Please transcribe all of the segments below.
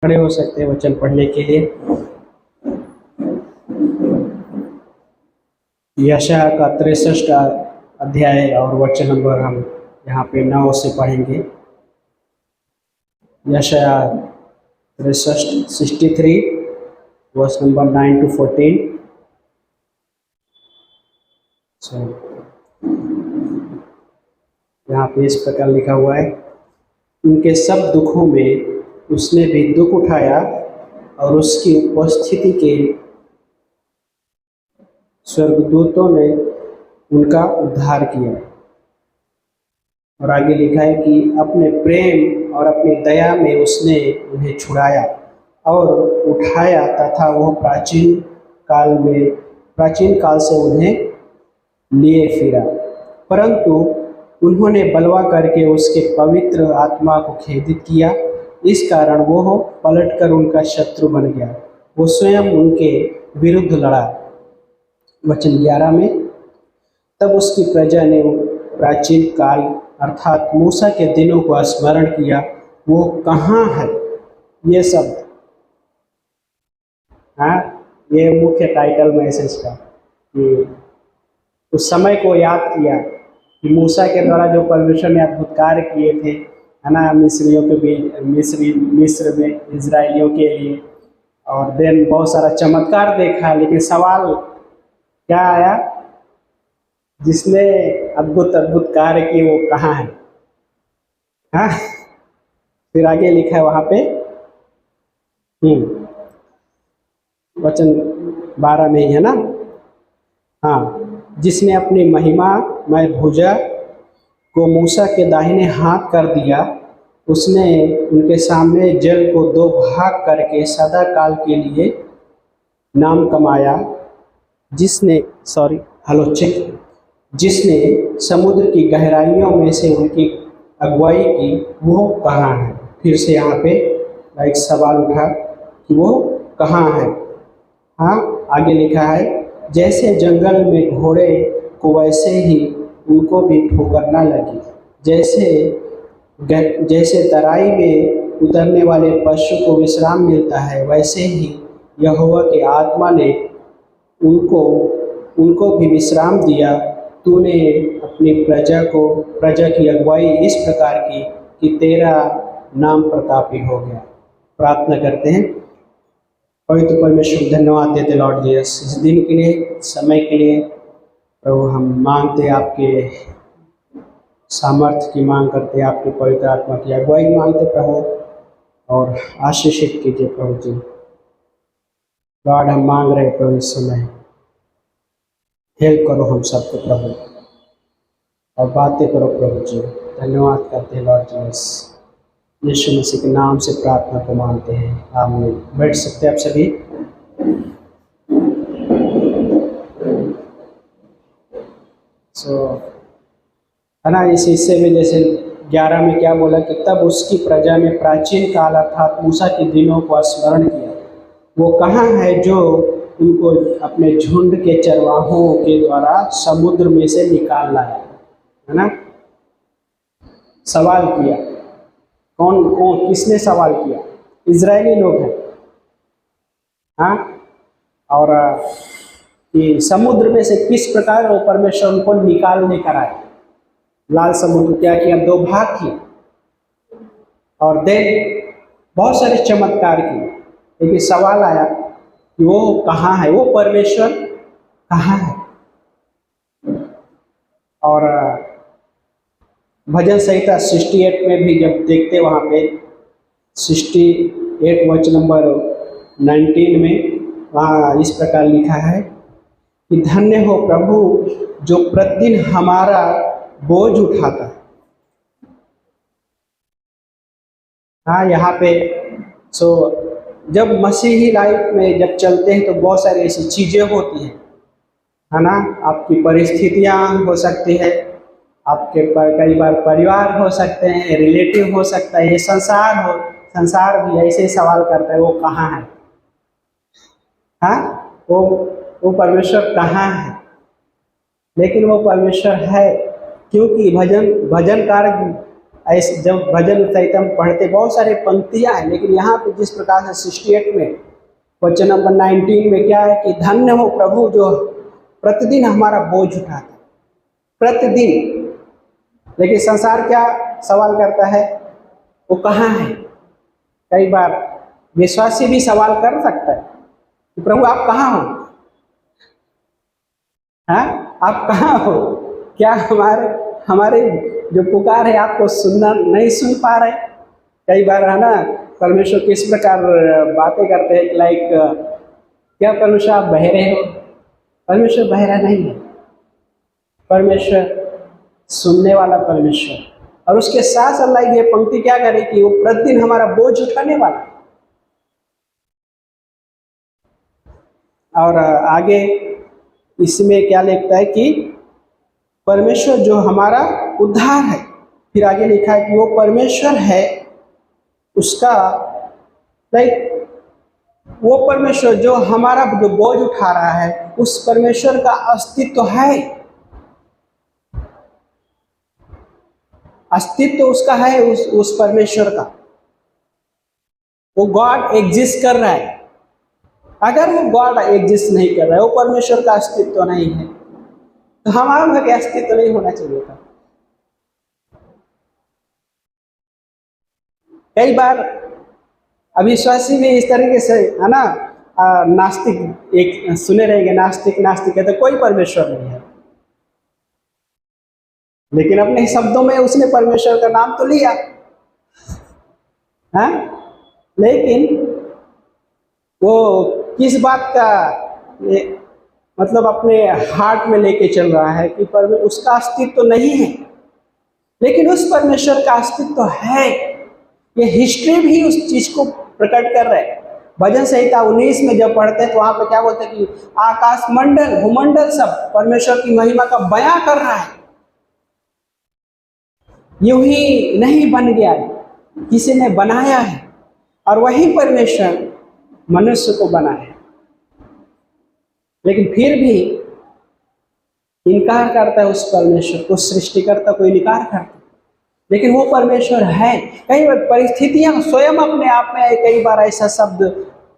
खड़े हो सकते हैं वचन पढ़ने के लिए। यशायाह का 63 अध्याय और वचन नंबर हम यहाँ पे 9 से पढ़ेंगे। यशायाह 63 वर्स नंबर 9 to 14। यहाँ पे इस प्रकार लिखा हुआ है, उनके सब दुखों में उसने भी दुख उठाया और उसकी उपस्थिति के स्वर्गदूतों ने उनका उद्धार किया। और आगे लिखा है कि अपने प्रेम और अपनी दया में उसने उन्हें छुड़ाया और उठाया तथा वह प्राचीन काल से उन्हें लिए फिरा, परंतु उन्होंने बलवा करके उसके पवित्र आत्मा को खेदित किया। इस कारण वो पलटकर उनका शत्रु बन गया, वो स्वयं उनके विरुद्ध लड़ा। वचन 11 में, तब उसकी प्रजा ने प्राचीन काल अर्थात मूसा के दिनों को स्मरण किया। वो कहाँ है? ये शब्द, हाँ, ये मुख्य टाइटल मैसेज का, कि उस समय को याद किया कि मूसा के द्वारा जो परमेश्वर ने अद्भुत कार्य किए थे, है ना, मिस्रियों के बीच, मिस्र में इजराइलियों के लिए, और देन बहुत सारा चमत्कार देखा। लेकिन सवाल क्या आया? जिसने अद्भुत कार्य किए वो कहाँ है? हाँ, फिर आगे लिखा है वहाँ पे वचन 12 में ही, है ना, हाँ, जिसने अपनी महिमामय भुजा को मूसा के दाहिने हाथ कर दिया, उसने उनके सामने जल को 2 भाग करके सदा काल के लिए नाम कमाया। जिसने समुद्र की गहराइयों में से उनकी अगुवाई की, वो कहाँ है? फिर से यहाँ पे एक सवाल उठा कि वो कहाँ है। हाँ, आगे लिखा है, जैसे जंगल में घोड़े को वैसे ही उनको भी ठोकरना लगी, जैसे तराई में उतरने वाले पशु को विश्राम मिलता है, वैसे ही यहोवा के आत्मा ने उनको भी विश्राम दिया। तूने अपनी प्रजा की अगुवाई इस प्रकार की कि तेरा नाम प्रतापी हो गया। प्रार्थना करते हैं। पवित्र परमेश्वर, धन्यवाद देते लॉर्ड जीसस इस दिन के लिए, समय के लिए। प्रभु, हम मांगते आपके सामर्थ्य की मांग करते, आपके पवित्र आत्मा की अगुवाई मांगते प्रभु, और आशीषित कीजिए प्रभु जी। लॉर्ड, हम मांग रहे प्रभु, इस समय हेल्प करो हम सबको प्रभु, और बातें करो प्रभु जी। धन्यवाद करते हैं लॉर्ड जीसस, यीशु मसीह के नाम से प्रार्थना को मांगते हैं, आमीन। बैठ सकते हैं आप सभी। है ना, इस हिस्से में जैसे 11 में क्या बोला कि तब उसकी प्रजा ने प्राचीन काल अर्थात मूसा के दिनों को स्मरण किया। वो कहाँ है जो उनको अपने झुंड के चरवाहों के द्वारा समुद्र में से निकाल लाया? है ना, सवाल किया। कौन किसने सवाल किया? इजरायली लोग हैं। हाँ, और कि समुद्र में से किस प्रकार वो परमेश्वर उनको निकाल लेकर आए। लाल समुद्र क्या किया? 2 भाग किए, और देन बहुत सारे चमत्कार किए। लेकिन सवाल आया कि वो कहाँ है, वो परमेश्वर कहाँ है? और भजन संहिता 68 में भी जब देखते, वहाँ पे 68 वचन नंबर 19 में वहाँ इस प्रकार लिखा है कि धन्य हो प्रभु जो प्रतिदिन हमारा बोझ उठाता है। हाँ, यहाँ पे जब मसीही लाइफ में जब चलते हैं तो बहुत सारी ऐसी चीज़ें होती हैं, है ना। आपकी परिस्थितियाँ हो सकती है, आपके कई बार परिवार हो सकते हैं, रिलेटिव हो सकता है, ये संसार भी ऐसे सवाल करता है, वो कहाँ है? हाँ, वो परमेश्वर कहाँ है? लेकिन वो परमेश्वर है, क्योंकि भजनकार ऐसे जब भजन संहिता में पढ़ते बहुत सारे पंक्तियाँ हैं, लेकिन यहाँ पे जिस प्रकार से 68 में क्वेश्चन नंबर 19 में क्या है कि धन्य हो प्रभु जो प्रतिदिन हमारा बोझ उठाता है, प्रतिदिन। लेकिन संसार क्या सवाल करता है, वो कहाँ है? कई बार विश्वासी भी सवाल कर सकता है कि प्रभु आप कहाँ हो? हाँ, आप कहाँ हो? क्या हमारे जो पुकार है आपको सुनना नहीं सुन पा रहे? कई बार है ना, परमेश्वर किस प्रकार बातें करते हैं, लाइक क्या परमेश्वर आप बहरे हो? परमेश्वर बहरा नहीं है, परमेश्वर सुनने वाला परमेश्वर। और उसके साथ साथ लाइक ये पंक्ति क्या करे कि वो प्रतिदिन हमारा बोझ उठाने वाला। और आगे इसमें क्या लिखता है कि परमेश्वर जो हमारा उद्धार है। फिर आगे लिखा है कि वो परमेश्वर है, उसका लाइक वो परमेश्वर जो हमारा जो बोझ उठा रहा है, उस परमेश्वर का अस्तित्व है, अस्तित्व उसका है, उस परमेश्वर का। वो गॉड एग्जिस्ट कर रहा है। अगर वो गॉड एग्जिस्ट नहीं कर रहा है, वो परमेश्वर का अस्तित्व नहीं है, तो हमारा का अस्तित्व नहीं होना चाहिए था। कई बार अविश्वासी भी इस तरीके से है ना, नास्तिक एक सुने रहेंगे, नास्तिक नास्तिक है तो कोई परमेश्वर नहीं है, लेकिन अपने शब्दों में उसने परमेश्वर का नाम तो लिया, हाँ, लेकिन वो किस बात का मतलब अपने हार्ट में लेके चल रहा है कि उसका अस्तित्व तो नहीं है, लेकिन उस परमेश्वर का अस्तित्व है। ये हिस्ट्री भी उस चीज को प्रकट कर रहे हैं। भजन संहिता 19 में जब पढ़ते हैं तो वहां पे क्या बोलते हैं कि आकाश मंडल भूमंडल सब परमेश्वर की महिमा का बयां कर रहा है। यूं ही नहीं बन गया है, किसी ने बनाया है, और वही परमेश्वर मनुष्य को बनाया, लेकिन फिर भी इनकार करता है उस परमेश्वर को, सृष्टिकर्ता को इनकार करता है। लेकिन वो परमेश्वर है। कई बार परिस्थितियां स्वयं अपने आप में कई बार ऐसा शब्द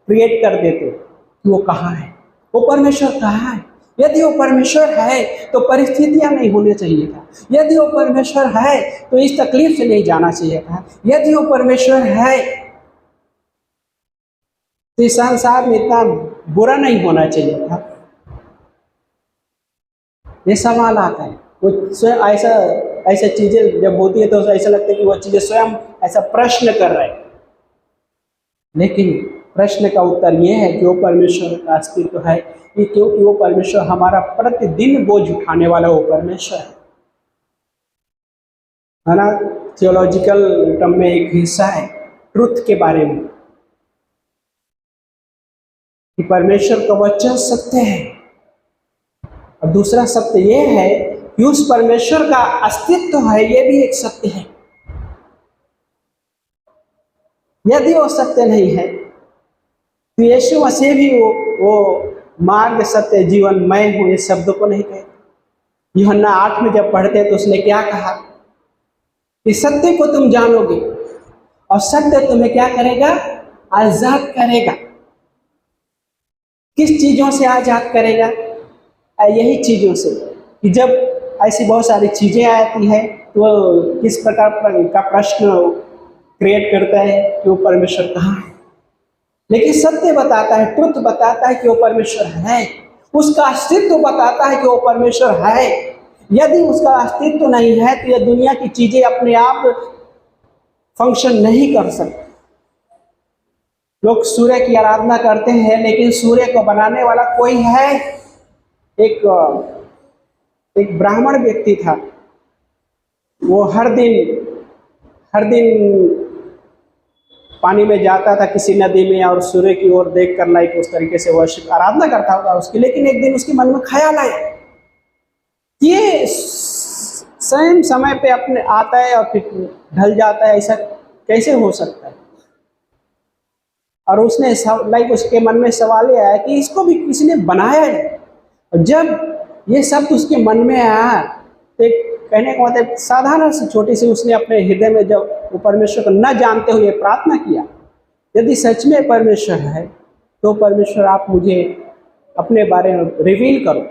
क्रिएट कर देते कि वो कहाँ है, वो परमेश्वर कहाँ है। यदि वो परमेश्वर है तो परिस्थितियां नहीं होनी चाहिए था, यदि वो परमेश्वर है तो इस तकलीफ से नहीं जाना चाहिए था, यदि वो परमेश्वर है तो इस संसार में इतना बुरा नहीं होना चाहिए था। ये सवाल आता है। वो स्वयं ऐसा चीजें जब होती है तो ऐसा लगता है कि वो चीजें स्वयं ऐसा प्रश्न कर रहे हैं, लेकिन प्रश्न का उत्तर ये है कि वो परमेश्वर का अस्तित्व है, कि क्योंकि वो परमेश्वर हमारा प्रतिदिन बोझ उठाने वाला वो परमेश्वर है ना। थियोलॉजिकल टर्म में एक हिस्सा है ट्रुथ के बारे में, कि परमेश्वर का वचन सत्य है, और दूसरा सत्य ये है कि उस परमेश्वर का अस्तित्व है, ये भी एक सत्य है। यदि वो सत्य नहीं है तो यीशु मसीह भी वो मार्ग सत्य जीवन मैं हूं इस शब्द को नहीं कहते। यूहन्ना 8 में जब पढ़ते तो उसने क्या कहा कि सत्य को तुम जानोगे और सत्य तुम्हें क्या करेगा, आजाद करेगा। किस चीजों से आजाद करेगा? यही चीजों से कि जब ऐसी बहुत सारी चीजें आती है तो किस प्रकार का प्रश्न क्रिएट करता है कि वो परमेश्वर कहाँ है। लेकिन सत्य बताता है, ट्रुथ बताता है कि वो परमेश्वर है, उसका अस्तित्व बताता है कि वो परमेश्वर है। यदि उसका अस्तित्व नहीं है तो ये दुनिया की चीजें अपने आप फंक्शन नहीं कर सकती। लोग सूर्य की आराधना करते हैं, लेकिन सूर्य को बनाने वाला कोई है। एक ब्राह्मण व्यक्ति था, वो हर दिन पानी में जाता था किसी नदी में और सूर्य की ओर देख कर लाइक उस तरीके से वो आराधना करता होगा उसकी। लेकिन एक दिन उसके मन में ख्याल आया, ये सेम समय पे अपने आता है और फिर ढल जाता है, ऐसा कैसे हो सकता है। और उसने लाइक उसके मन में सवाल ये आया कि इसको भी किसी ने बनाया है। और जब ये शब्द उसके मन में आया तो एक कहने का मतलब साधारण सी छोटी सी उसने अपने हृदय में जब वो परमेश्वर को न जानते हुए प्रार्थना किया, यदि सच में परमेश्वर है तो परमेश्वर आप मुझे अपने बारे में रिवील करो।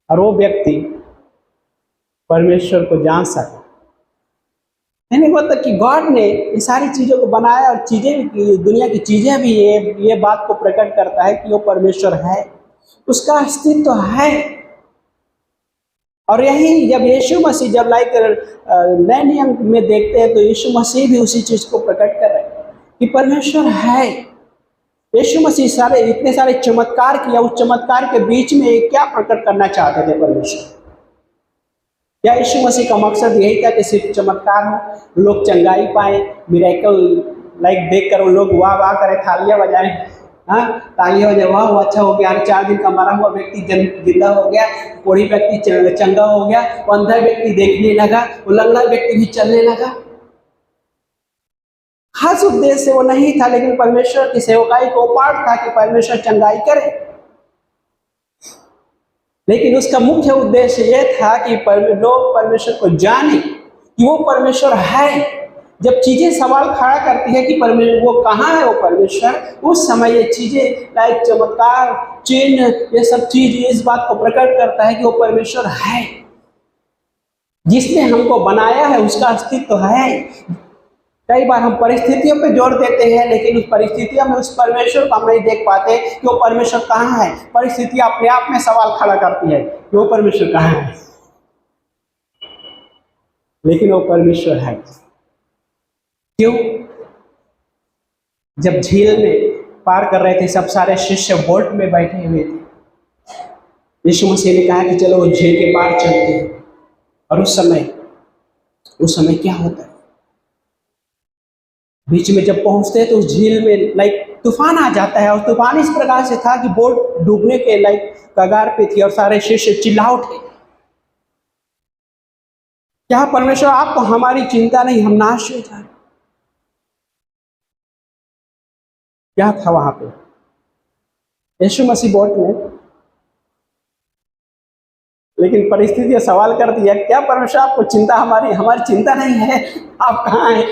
और वो व्यक्ति परमेश्वर को जान सका। कहने का मतलब कि गॉड ने ये सारी चीज़ों को बनाया और चीज़ें भी, दुनिया की चीज़ें भी ये बात को प्रकट करता है कि वो परमेश्वर है, उसका अस्तित्व तो है। और यही जब यीशु मसीह जब नए नियम में देखते हैं तो यीशु मसीह भी उसी चीज़ को प्रकट कर रहे हैं कि परमेश्वर है। यीशु मसीह इतने सारे चमत्कार किया, उस चमत्कार के बीच में क्या प्रकट करना चाहते थे परमेश्वर? क्या यीशु मसीह का मकसद यही था कि सिर्फ चमत्कार हो, लोग चंगाई पाए, मिरेकल देखकर वो लोग वाह वाह करें, थालियां बजाएं, हाँ तालियां बजाएं, वाह वो अच्छा हो गया, 4 दिन का मरा हुआ व्यक्ति जिंदा हो गया, कोढ़ी व्यक्ति चंगा हो गया, वो अंधा व्यक्ति देखने लगा, वो लंगड़ा व्यक्ति भी चलने लगा। खास उद्देश्य वो नहीं था, लेकिन परमेश्वर की सेवकाई को पाठ था कि परमेश्वर चंगाई करे। लेकिन उसका मुख्य उद्देश्य यह था कि लोग परमेश्वर को जाने कि वो परमेश्वर है। जब चीजें सवाल खड़ा करती है कि परमेश्वर वो कहाँ है, वो परमेश्वर, उस समय ये चीजें लाइक चमत्कार, चिन्ह, ये सब चीज इस बात को प्रकट करता है कि वो परमेश्वर है, जिसने हमको बनाया है, उसका अस्तित्व है। कई बार हम परिस्थितियों पे जोर देते हैं, लेकिन उस परिस्थितियों में उस परमेश्वर को हम नहीं देख पाते कि वो परमेश्वर कहाँ है। परिस्थिति अपने आप में सवाल खड़ा करती है कि वो परमेश्वर कहाँ है, लेकिन वो परमेश्वर है। क्यों? जब झील में पार कर रहे थे, सब सारे शिष्य बोट में बैठे हुए थे, यीशु मसीह ने कहा कि चलो वो झील के पार चलते हैं। और उस समय क्या होता है? बीच में जब पहुंचते हैं तो उस झील में तूफान आ जाता है, और तूफान इस प्रकार से था कि बोट डूबने के कगार पे थी, और सारे शिष्य चिल्ला उठे, क्या परमेश्वर आपको हमारी चिंता नहीं, हम नाश हो जाए? क्या था वहां पे? यीशु मसीह बोट में, लेकिन परिस्थिति सवाल करती है, क्या परमेश्वर आपको चिंता, हमारी चिंता नहीं है, आप कहाँ हैं?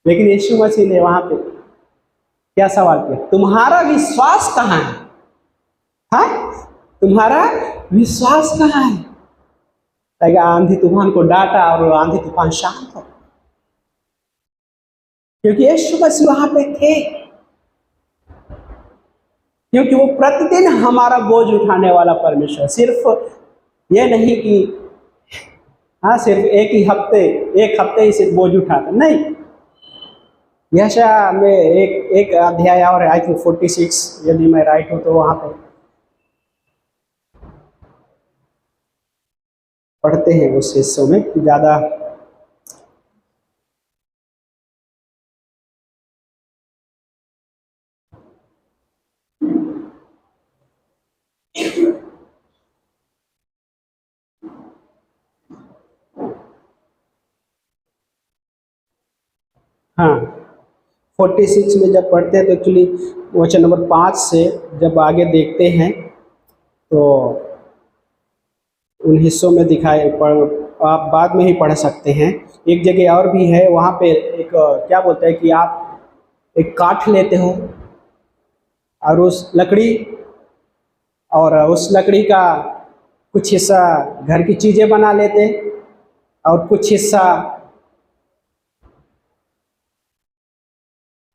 लेकिन यीशु मसीह ने वहां पे क्या सवाल किया? तुम्हारा विश्वास कहाँ है? हाँ, तुम्हारा विश्वास कहाँ है? आंधी तूफान को डांटा और आंधी तूफान शांत हो, क्योंकि यीशु मसीह वहां पे थे, क्योंकि वो प्रतिदिन हमारा बोझ उठाने वाला परमेश्वर। सिर्फ ये नहीं कि हाँ सिर्फ एक हफ्ते ही सिर्फ बोझ उठाता, नहीं। यशायाह में एक अध्याय और आई थिंक 46, यदि मैं राइट हूं तो वहां पे पढ़ते हैं उस हिस्सों में ज्यादा। हाँ 46 में जब पढ़ते हैं तो एक्चुअली वचन नंबर 5 से जब आगे देखते हैं तो उन हिस्सों में आप बाद में ही पढ़ सकते हैं। एक जगह और भी है, वहाँ पे एक क्या बोलते हैं कि आप एक काठ लेते हो और उस लकड़ी का कुछ हिस्सा घर की चीज़ें बना लेते और कुछ हिस्सा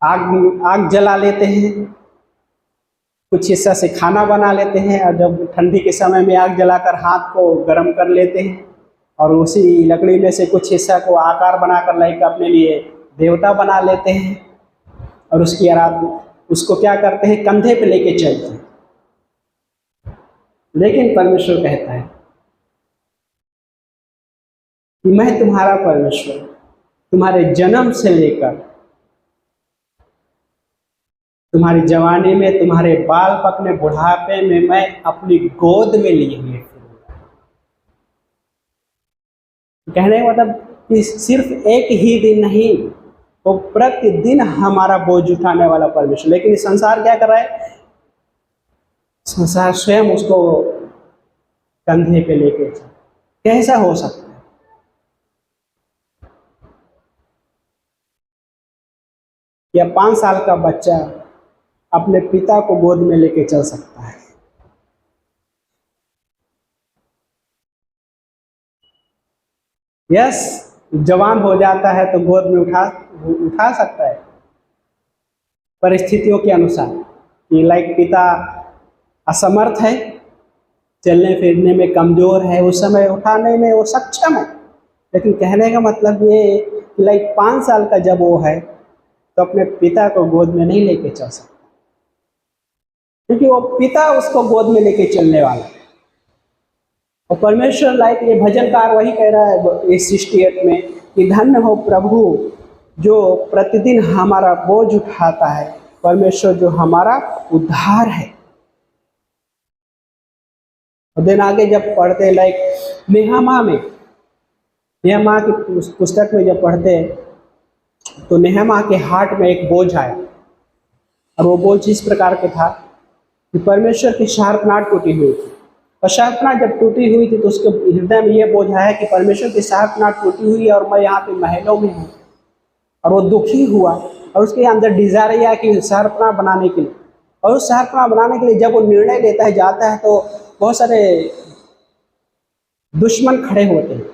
आग जला लेते हैं, कुछ हिस्सा से खाना बना लेते हैं, और जब ठंडी के समय में आग जलाकर हाथ को गर्म कर लेते हैं, और उसी लकड़ी में से कुछ हिस्सा को आकार बनाकर अपने लिए देवता बना लेते हैं, और उसको क्या करते हैं, कंधे पे लेके चलते हैं। लेकिन परमेश्वर कहता है कि मैं तुम्हारा परमेश्वर, तुम्हारे जन्म से लेकर तुम्हारी जवानी में, तुम्हारे बाल पकने बुढ़ापे में मैं अपनी गोद में लिए हुए फिरूंगा। कहने का मतलब कि सिर्फ एक ही दिन नहीं, वो प्रतिदिन हमारा बोझ उठाने वाला परमेश्वर। लेकिन इस संसार क्या कर रहा है? संसार स्वयं उसको कंधे पे लेके चला। कैसा हो सकता है? या 5 साल का बच्चा अपने पिता को गोद में लेके चल सकता है? यस, जवान हो जाता है तो गोद में उठा सकता है परिस्थितियों के अनुसार, कि लाइक पिता असमर्थ है, चलने फिरने में कमज़ोर है, उस समय उठाने में वो सक्षम है। लेकिन कहने का मतलब ये कि लाइक 5 साल का जब वो है तो अपने पिता को गोद में नहीं लेके चल सकता, क्योंकि वो पिता उसको गोद में लेके चलने वाला है। और परमेश्वर लाइक ये भजनकार वही कह रहा है इस 68 में कि धन्य हो प्रभु जो प्रतिदिन हमारा बोझ उठाता है, परमेश्वर जो हमारा उद्धार है। और दिन आगे जब पढ़ते लाइक नेहमा की पुस्तक में जब पढ़ते तो नेहमा के हार्ट में एक बोझ आया, और वो बोझ इस प्रकार के था कि परमेश्वर की शार्पनाट टूटी हुई थी। और शार्पनाट जब टूटी हुई थी तो उसके हृदय में ये बोझ आया कि परमेश्वर की शार्पनाट टूटी हुई है और मैं यहाँ पे महलों में हूँ। और वो दुखी हुआ और उसके अंदर डिज़ायर आया कि शार्पना बनाने के लिए, और उस शार्पना बनाने के लिए जब वो निर्णय लेता है, जाता है, तो बहुत सारे दुश्मन खड़े होते हैं।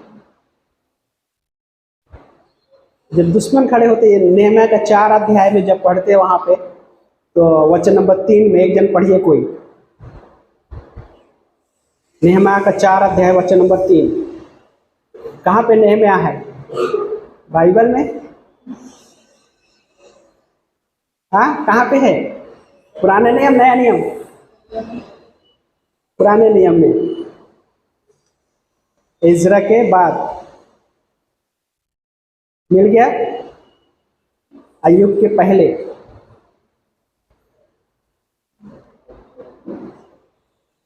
जब दुश्मन खड़े होते हैं, नेहम्याह का 4 अध्याय में जब पढ़ते हैं वहाँ पे, तो वचन नंबर 3 में एक जन पढ़िए कोई, नेहम्याह का 4 अध्याय वचन नंबर 3। कहाँ पे नेहम्याह है बाइबल में? हाँ, कहाँ पे है? पुराने नियम, नया नियम? पुराने नियम में, इज़रा के बाद मिल गया, अय्यूब के पहले।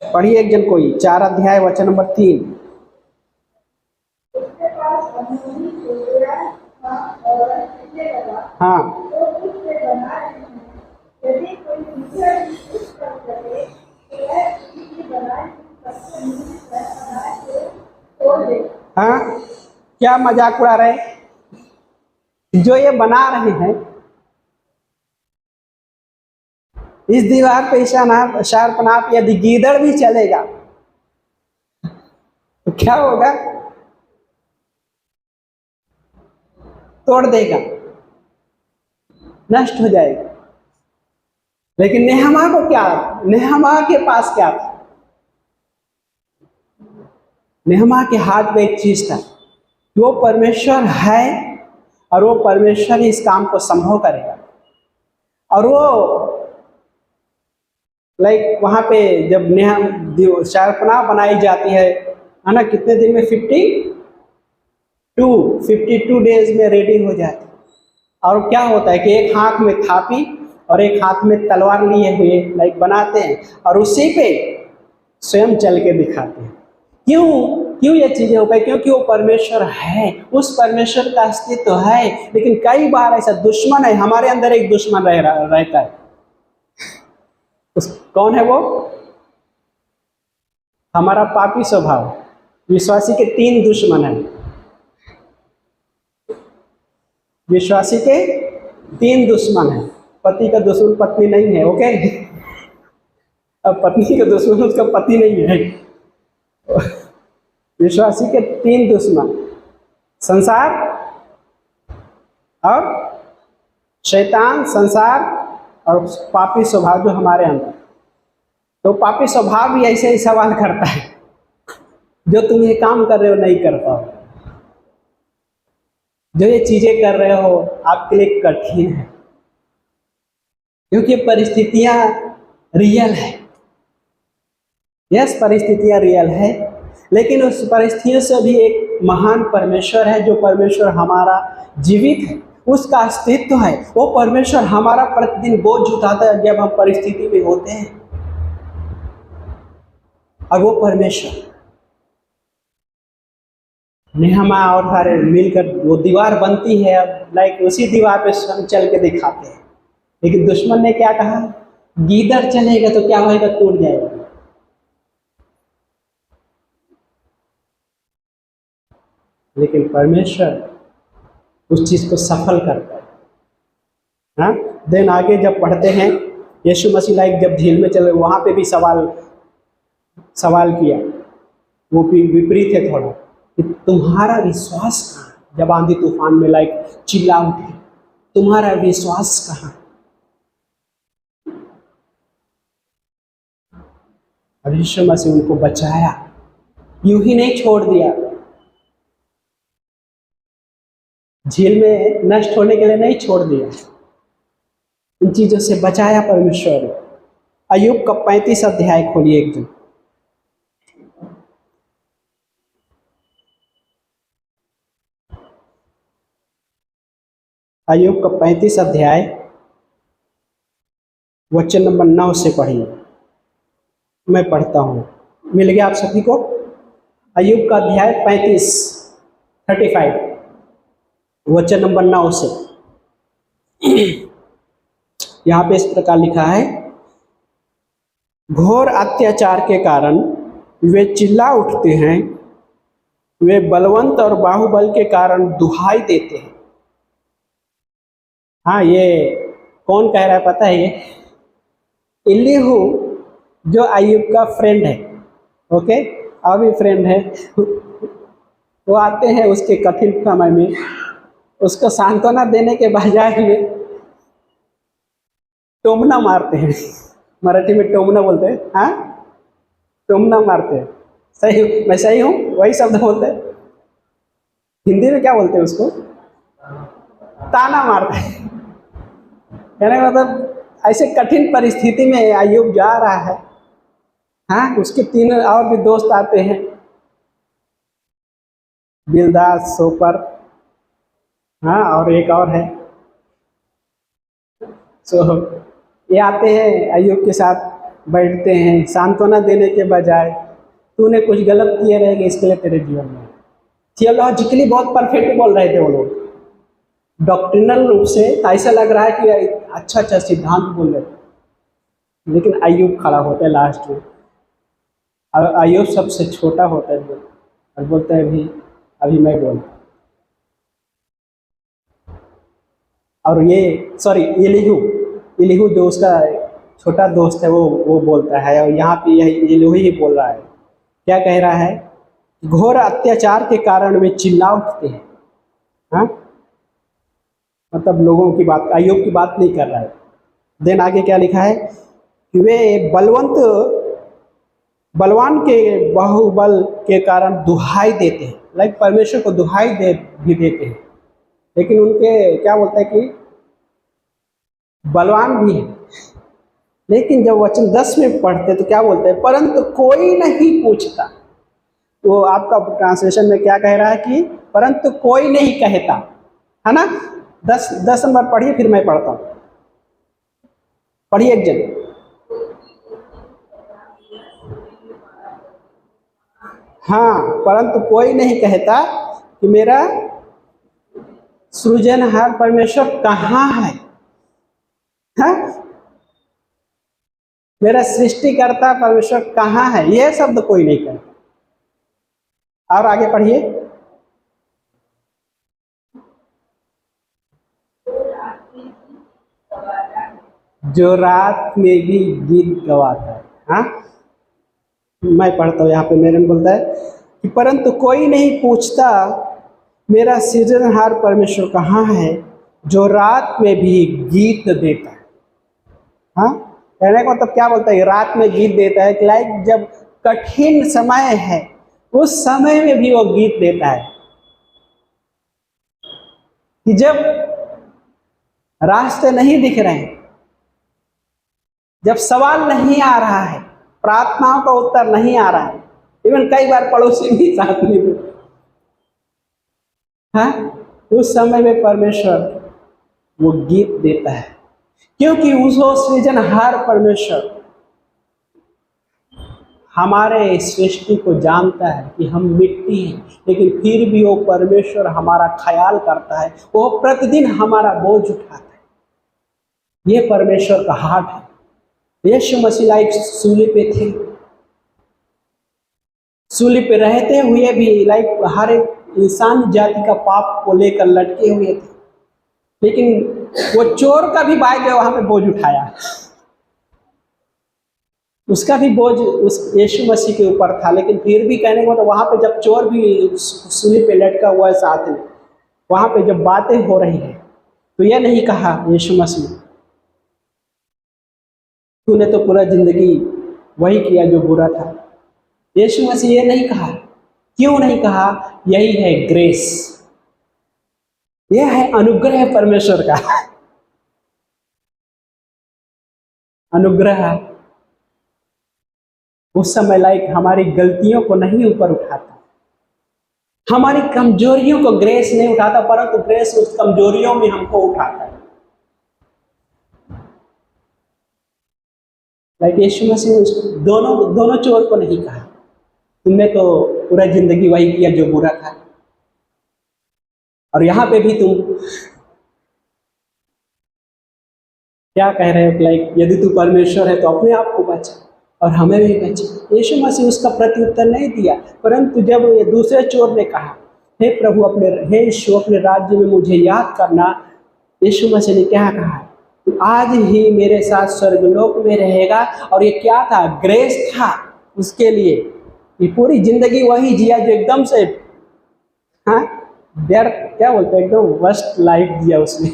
पढ़िए एक जन कोई, 4 अध्याय वचन नंबर 3। हाँ, हाँ, क्या मजाक उड़ा रहे? जो ये बना रहे हैं इस दीवार पे शार्पनाट यदि गीदड़ भी चलेगा तो क्या होगा? तोड़ देगा, नष्ट हो जाएगा। लेकिन नेहमा को क्या, नेहमा के पास क्या था? नेहमा के हाथ में एक चीज था, वो परमेश्वर है और वो परमेश्वर ही इस काम को संभव करेगा। और वो लाइक वहाँ पे जब शार्पना बनाई जाती है ना, कितने दिन में? 52 डेज में रेडी हो जाती है। और क्या होता है कि एक हाथ में थापी और एक हाथ में तलवार लिए हुए लाइक बनाते हैं, और उसी पे स्वयं चल के दिखाते हैं। क्यों ये चीजें हो गई? क्योंकि वो परमेश्वर है, उस परमेश्वर का अस्तित्व है। लेकिन कई बार ऐसा दुश्मन है, हमारे अंदर एक दुश्मन रहता है। कौन है वो? हमारा पापी स्वभाव। विश्वासी के 3 दुश्मन हैं। विश्वासी के 3 दुश्मन हैं। पति का दुश्मन पत्नी नहीं है, ओके? अब पत्नी का दुश्मन उसका पति नहीं है। विश्वासी के 3 दुश्मन, संसार और शैतान, संसार और पापी स्वभाव जो हमारे अंदर। तो पापी स्वभाव भी ऐसे ही सवाल करता है, जो तुम ये काम कर रहे हो नहीं कर पाओ, जो ये चीजें कर रहे हो आपके लिए कठिन है, क्योंकि परिस्थितियां रियल है। यस, परिस्थितियां रियल है, लेकिन उस परिस्थितियों से भी एक महान परमेश्वर है, जो परमेश्वर हमारा जीवित है, उसका अस्तित्व है। वो परमेश्वर हमारा प्रतिदिन बोझ उठाता है जब हम परिस्थिति में होते हैं। और वो परमेश्वर नेहमा और सारे मिलकर वो दीवार बनती है, अब लाइक उसी दीवार पे स्वयं चल के दिखाते हैं। लेकिन दुश्मन ने क्या कहा? गीदड़ चलेगा तो क्या होगा? टूट जाएगा। लेकिन परमेश्वर उस चीज़ को सफल करता है। हाँ, देन आगे जब पढ़ते हैं, यीशु मसीह लाइक जब झील में चले, वहाँ पे भी सवाल किया, वो भी विपरीत है थोड़ा, कि तुम्हारा विश्वास कहाँ है? जब आंधी तूफान में लाइक चिल्ला उठे, तुम्हारा विश्वास कहाँ? और यीशु मसीह उनको बचाया, यूं ही नहीं छोड़ दिया, झील में नष्ट होने के लिए नहीं छोड़ दिया, इन चीजों से बचाया परमेश्वर। अय्यूब का 35 अध्याय खोलिए एक दिन। अय्यूब का 35 अध्याय वचन नंबर 9 से पढ़िए। मैं पढ़ता हूँ, मिल गया आप सभी को? अय्यूब का अध्याय 35 वचन नंबर 9 से। यहाँ पे इस प्रकार लिखा है, घोर अत्याचार के कारण वे चिल्ला उठते हैं, वे बलवंत और बाहुबल के कारण दुहाई देते हैं। हाँ, ये कौन कह रहा है पता है? ये इलीहू जो अय्यूब का फ्रेंड है, ओके, अभी फ्रेंड है, वो आते हैं उसके कठिन समय में, उसको सांत्वना देने के बजाय में टोमना मारते हैं। मराठी में टोमना बोलते हैं। हाँ, टोमना मारते हैं। सही, मैं सही हूँ? वही शब्द बोलते हैं। हिंदी में क्या बोलते हैं उसको? ताना मारते हैं। कहने का मतलब ऐसे कठिन परिस्थिति में अय्यूब जा रहा है। हाँ, उसके 3 और भी दोस्त आते हैं, बिलदास, सोपर, हाँ, और एक और है। ये आते हैं अय्यूब के साथ, बैठते हैं, सांत्वना देने के बजाय तूने कुछ गलत किए रहेंगे इसके लिए तेरे जीवन में। थियोलॉजिकली बहुत परफेक्ट बोल रहे थे वो लोग, डॉक्ट्रिनल रूप से ऐसा लग रहा है कि अच्छा सिद्धांत बोल रहे थे, लेकिन अय्यूब खड़ा होता है लास्ट में, और अय्यूब सबसे छोटा होता है और बोलता है अभी मैं बोलता। और ये इलीहू जो उसका छोटा दोस्त है वो बोलता है, और यहाँ पे यही इलीहू ही बोल रहा है। क्या कह रहा है? घोर अत्याचार के कारण वे चिल्ला उठते हैं। हाँ, मतलब लोगों की बात, अय्यूब की बात नहीं कर रहा है। देन आगे क्या लिखा है कि वे बलवान के बाहुबल के कारण दुहाई देते हैं, लाइक परमेश्वर को दुहाई भी देते हैं, लेकिन उनके क्या बोलते हैं कि बलवान भी है। लेकिन जब वचन 10 में पढ़ते तो क्या बोलते हैं? परंतु कोई नहीं पूछता। तो आपका ट्रांसलेशन में क्या कह रहा है कि परंतु कोई नहीं कहता, है ना? 10 नंबर पढ़िए, फिर मैं पढ़ता हूँ। पढ़िए एक जन। हाँ, परंतु कोई नहीं कहता कि मेरा सृजनहार परमेश्वर कहाँ है? हाँ? मेरा सृष्टिकर्ता परमेश्वर कहाँ है? यह शब्द कोई नहीं कहता। और आगे पढ़िए। जो रात में भी गीत गवाता है। हाँ, मैं पढ़ता हूँ, यहाँ पे मेरे में बोलता है कि परंतु कोई नहीं पूछता मेरा सृजनहार परमेश्वर कहाँ है, जो रात में भी गीत देता है। हाँ, कहने का मतलब क्या बोलता है? रात में गीत देता है कि लाइक जब कठिन समय है उस समय में भी वो गीत देता है, कि जब रास्ते नहीं दिख रहे हैं, जब सवाल नहीं आ रहा है, प्रार्थनाओं का उत्तर नहीं आ रहा है, इवन कई बार पड़ोसी भी साथ में भी, हाँ, उस समय में परमेश्वर वो गीत देता है, क्योंकि उसको सृजनहार परमेश्वर हमारे सृष्टि को जानता है कि हम मिट्टी हैं, लेकिन फिर भी वो परमेश्वर हमारा ख्याल करता है, वो प्रतिदिन हमारा बोझ उठाता है। ये परमेश्वर का हार्ट है। यीशु मसीह लाइक सूली पे थे, सूली पे रहते हुए भी लाइक हर एक इंसान जाति का पाप को लेकर लटके हुए थे, लेकिन वो चोर का भी भाई जो वहां पे बोझ उठाया, उसका भी बोझ उस यीशु मसीह के ऊपर था। लेकिन फिर भी कहने को तो वहां पे जब चोर भी सूली पे लटका हुआ है साथ में, वहां पे जब बातें हो रही है तो यह नहीं कहा यीशु मसीह तूने तो पूरा जिंदगी वही किया जो बुरा था। यीशु मसीह ये नहीं कहा। क्यों नहीं कहा? यही है ग्रेस, यह है अनुग्रह परमेश्वर का। अनुग्रह उस समय लाइक हमारी गलतियों को नहीं ऊपर उठाता, हमारी कमजोरियों को ग्रेस नहीं उठाता, परंतु ग्रेस उस कमजोरियों में हमको उठाता है। लाइक यीशु मसीह ने दोनों चोर को नहीं कहा तुमने तो पूरा जिंदगी वही किया जो बुरा था, और यहां पे भी तुम क्या कह रहे हो? लाइक यदि तू परमेश्वर है तो अपने आप को बचा और हमें भी बचा। यीशु मसीह उसका प्रत्युत्तर नहीं दिया, परंतु जब ये दूसरे चोर ने कहा हे प्रभु हे यीशु अपने राज्य में मुझे याद करना, यीशु मसीह ने क्या कहा? तू आज ही मेरे साथ स्वर्गलोक में रहेगा। और ये क्या था? ग्रेस था उसके लिए। ये पूरी जिंदगी वही जिया जो एकदम से क्या बोलते हैं, एकदम वर्स्ट लाइफ दिया उसने।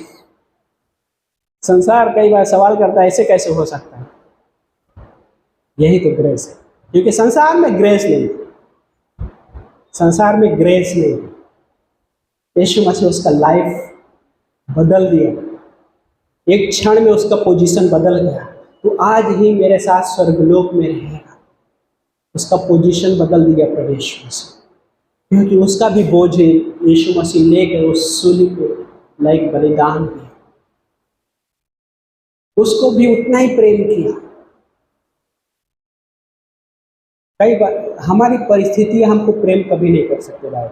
संसार कई बार सवाल करता है ऐसे कैसे हो सकता है? यही तो ग्रेस है, क्योंकि संसार में ग्रेस नहीं, संसार में ग्रेस नहीं। यीशु मसीह उसका लाइफ बदल दिया, एक क्षण में उसका पोजीशन बदल गया। तो आज ही मेरे साथ स्वर्गलोक में रहेगा, उसका पोजीशन बदल दिया प्रभु यीशु मसीह, क्योंकि उसका भी बोझ यीशु मसीह लेकर उस सूली पे लाइक बलिदान किया, उसको भी उतना ही प्रेम किया। कई बार हमारी परिस्थितियां हमको प्रेम कभी नहीं कर सकते भाई,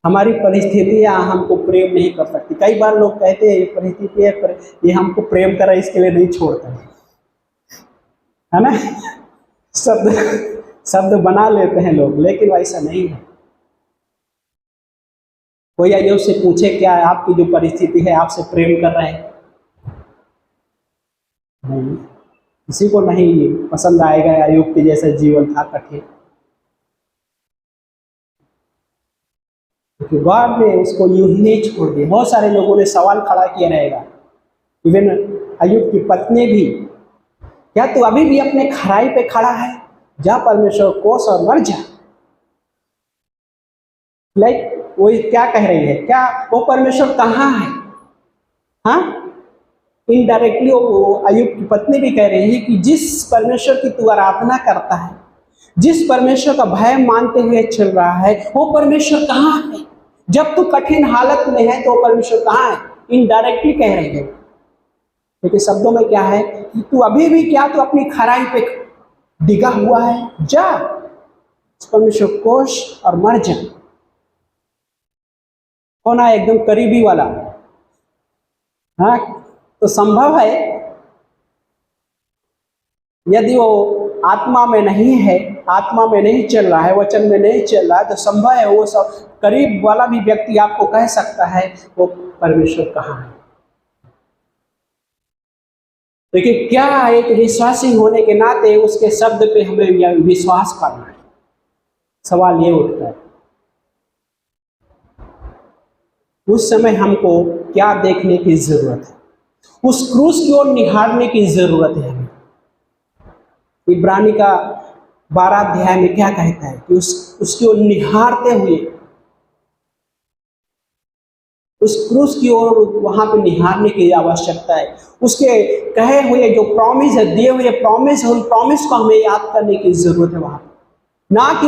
हमारी परिस्थितियां हमको प्रेम नहीं कर सकती। कई बार लोग कहते हैं ये परिस्थिति है पर ये हमको प्रेम करा इसके लिए नहीं छोड़ता है ना। शब्द बना लेते हैं लोग, लेकिन वैसा नहीं है। कोई आइए उससे पूछे क्या आपकी जो परिस्थिति है आपसे प्रेम कर रहे हैं? नहीं, किसी को नहीं पसंद आएगा अय्यूब के जैसा जीवन था कठिन, क्योंकि गॉड ने उसको यूं ही नहीं छोड़ दिया। बहुत सारे लोगों ने सवाल खड़ा किया रहेगा, इवन अय्यूब की पत्नी भी, क्या तू अभी भी अपने खराई पे खड़ा है? जा परमेश्वर कोस और मर जा। लाइक वो क्या कह रही है? क्या वो परमेश्वर कहाँ है? हाँ, इनडायरेक्टली वो अय्यूब की पत्नी भी कह रही है कि जिस परमेश्वर की तू आराधना करता है, जिस परमेश्वर का भय मानते हुए चल रहा है, वो परमेश्वर कहाँ है? जब तू कठिन हालत में है तो वो परमेश्वर कहाँ है? इनडायरेक्टली कह रही है, लेकिन शब्दों में क्या है कि तू अभी भी क्या तू अपनी खराई पे डिगा हुआ है? जा परमेश्वर कोश और मर जा। होना एकदम करीबी वाला, हाँ, तो संभव है यदि वो आत्मा में नहीं है, आत्मा में नहीं चल रहा है, वचन में नहीं चल रहा है, तो संभव है वो सब करीब वाला भी व्यक्ति आपको कह सकता है वो परमेश्वर कहाँ है। लेकिन क्या एक विश्वासी होने के नाते उसके शब्द पे हमें विश्वास करना है? सवाल ये उठता है। उस समय हमको क्या देखने की जरूरत है? उस क्रूस की ओर निहारने की जरूरत है हमें। इब्रानी का 12 अध्याय में क्या कहता है कि उसकी ओर निहारते हुए, उस क्रूस की ओर वहां पे निहारने की आवश्यकता है। उसके कहे हुए जो प्रॉमिस है, दिए हुए प्रॉमिस है, उन प्रॉमिस को हमें याद करने की जरूरत है वहां, ना कि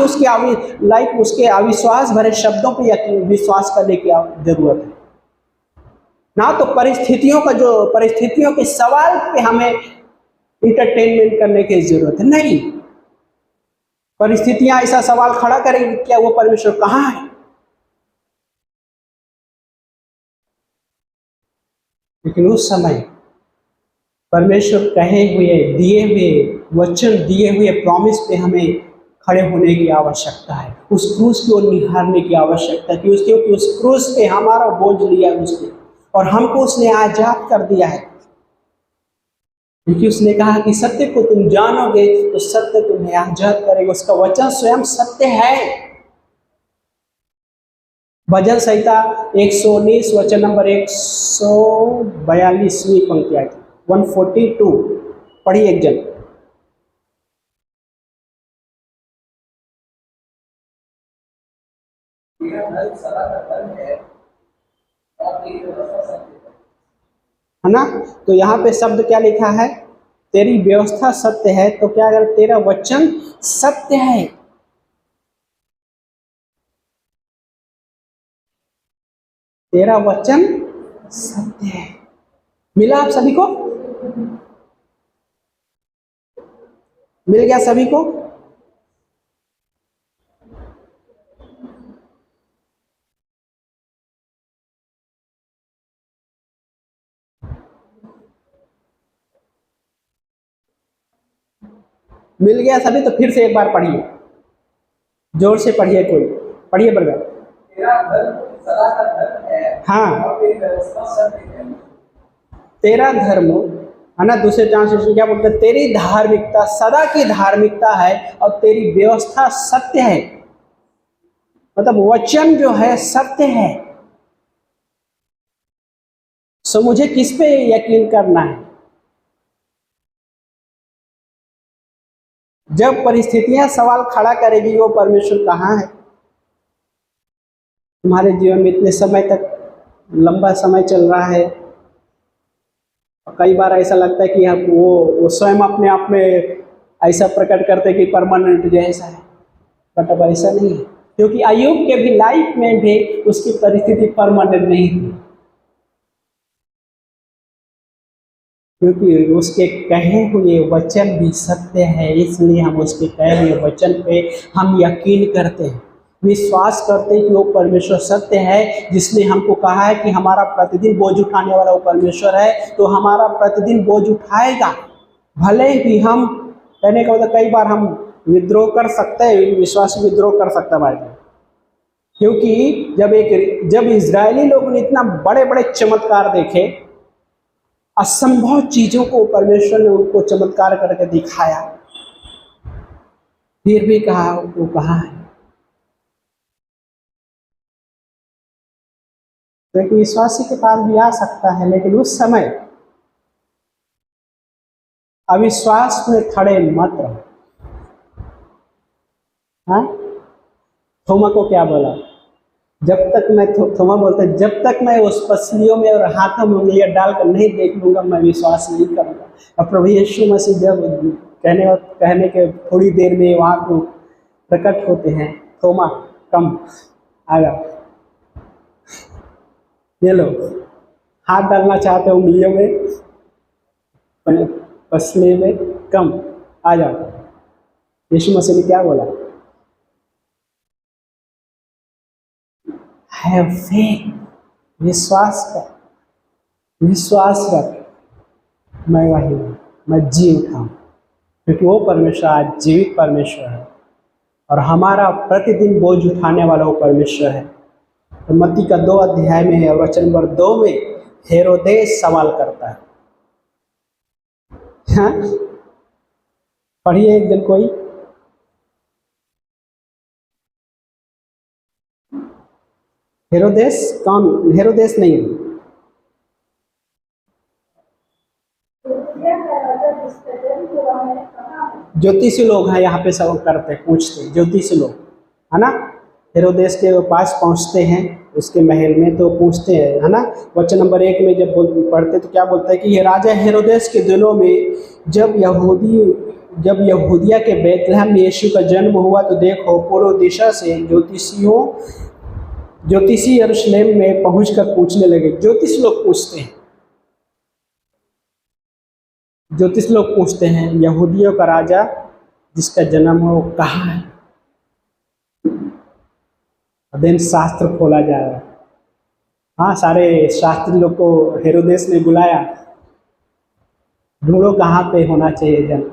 उसके अविश्वास भरे शब्दों पर विश्वास करने की जरूरत है, ना तो परिस्थितियों के सवाल पे हमें इंटरटेनमेंट करने की जरूरत है। नहीं, परिस्थितियां ऐसा सवाल खड़ा करेंगी क्या वो परमेश्वर कहाँ है? लेकिन उस समय परमेश्वर कहे हुए, दिए हुए वचन, दिए हुए प्रॉमिस पे हमें खड़े होने की आवश्यकता है, उस क्रूस की ओर निहारने की आवश्यकता है, क्योंकि उस क्रूस पे हमारा बोझ लिया उसने और हमको उसने आजाद कर दिया है। क्योंकि उसने कहा कि सत्य को तुम जानोगे तो सत्य तुम्हें आजाद करेगा। उसका वचन स्वयं सत्य है। भजन संहिता 119 वचन नंबर 142वीं पंक्ति आई थी, 142। पढ़िए एक जन। है ना? तो यहाँ पे शब्द क्या लिखा है? तेरी व्यवस्था सत्य है। तो क्या अगर तेरा वचन सत्य है, तेरा वचन सत्य है। मिला आप सभी को? मिल गया सभी को? मिल गया सभी? तो फिर से एक बार पढ़िए, जोर से पढ़िए, कोई पढ़िए ब्रदर। तेरा धर्म सदा का धर्म है। हाँ, तेरा धर्म, है ना? दूसरे ट्रांसलेशन क्या बोलते हैं? तेरी धार्मिकता सदा की धार्मिकता है और तेरी व्यवस्था सत्य है। मतलब वचन जो है सत्य है। सो मुझे किस पे यकीन करना है? जब परिस्थितियां सवाल खड़ा करेगी वो परमेश्वर कहाँ है? तुम्हारे जीवन में इतने समय तक, लंबा समय चल रहा है, कई बार ऐसा लगता है कि वो स्वयं अपने आप में ऐसा प्रकट करते कि परमानेंट जैसा है, बट अब ऐसा नहीं है। क्योंकि अय्यूब के भी लाइफ में भी उसकी परिस्थिति परमानेंट नहीं थी, क्योंकि उसके कहे हुए वचन भी सत्य है। इसलिए हम उसके कहे हुए वचन पे हम यकीन करते हैं, विश्वास करते हैं कि वो परमेश्वर सत्य है। जिसने हमको कहा है कि हमारा प्रतिदिन बोझ उठाने वाला वो परमेश्वर है, तो हमारा प्रतिदिन बोझ उठाएगा। भले ही हम, कहने का मतलब कई बार हम विद्रोह कर सकते हैं, विश्वास विद्रोह कर सकता है भाई। क्योंकि जब इजरायली लोगों ने इतना बड़े बड़े चमत्कार देखे, असंभव चीजों को परमेश्वर ने उनको चमत्कार करके दिखाया, फिर भी कहा वो कहाँ है? तो विश्वासी के पास भी आ सकता है, लेकिन उस समय अविश्वास में खड़े मत रहो। हाँ, थोमा को क्या बोला? जब तक मैं, थोमा बोलते जब तक मैं उस पसलियों में और हाथों में उंगलियां डालकर नहीं देख लूंगा मैं विश्वास नहीं करूंगा। और प्रभु यीशु मसीह जब कहने के थोड़ी देर में वहां को प्रकट होते हैं, थोमा कम आगा, ये लो, हाथ डालना चाहते हो उंगलियों में, पसले में, कम आ जाओ। यीशु मसीह ने क्या बोला? हैव फेथ, विश्वास कर, विश्वास रख, मैं वही हूँ, मैं जी उठाऊँ। क्योंकि वो परमेश्वर आज जीवित परमेश्वर है और हमारा प्रतिदिन बोझ उठाने वाला वो परमेश्वर है। तो मत्ती का 2 अध्याय में है, वचन नंबर 2 में हेरोदेस सवाल करता है। हाँ, पढ़िए एक दिन कोई। हेरोदेस कौन? हेरोदेस नहीं, ज्योतिषी लोग हैं यहाँ पे सब करते, पूछते ज्योतिषी लोग, है ना? हेरोदेस के पास पहुँचते हैं उसके महल में, तो पूछते हैं, है ना? वचन नंबर 1 में जब पढ़ते तो क्या बोलता है कि ये राजा हेरोदेस के दिनों में जब यहूदिया के बैतलहम में यीशु का जन्म हुआ, तो देखो पूर्व दिशा से ज्योतिषी यरूशलेम में पहुंचकर पूछने लगे। ज्योतिष लोग पूछते हैं यहूदियों का राजा जिसका जन्म हो वो कहाँ है? दिन शास्त्र खोला जा रहा है। हाँ, सारे शास्त्री लोग को हेरोदेस ने बुलाया, ढूंढो कहाँ पे होना चाहिए जन्म।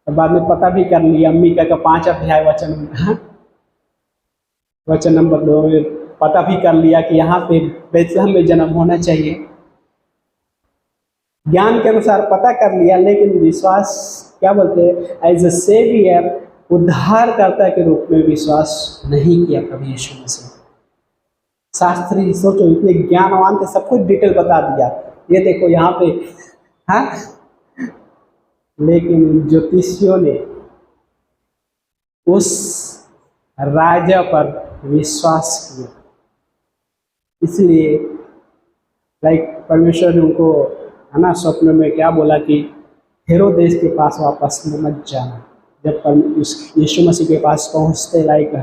और बाद में पता भी कर लिया मीका का 5 अध्याय वचन नंबर 2 में पता भी कर लिया कि यहाँ पे बेथलेहम में जन्म होना चाहिए। ज्ञान के अनुसार पता कर लिया, लेकिन विश्वास क्या बोलते हैं, एज ए सेवियर, उद्धारकर्ता के रूप में विश्वास नहीं किया प्रभु यीशु मसीह। शास्त्री सोचो इतने ज्ञानवान थे, सब कुछ डिटेल बता दिया, ये देखो यहाँ पे, हाँ, लेकिन ज्योतिषियों ने उस राजा पर विश्वास किया, इसलिए लाइक परमेश्वर ने उनको, है ना, स्वप्न में क्या बोला कि हेरोदेस के पास वापस मत जाना। जब उस यीशु मसीह के पास पहुंचते लाइक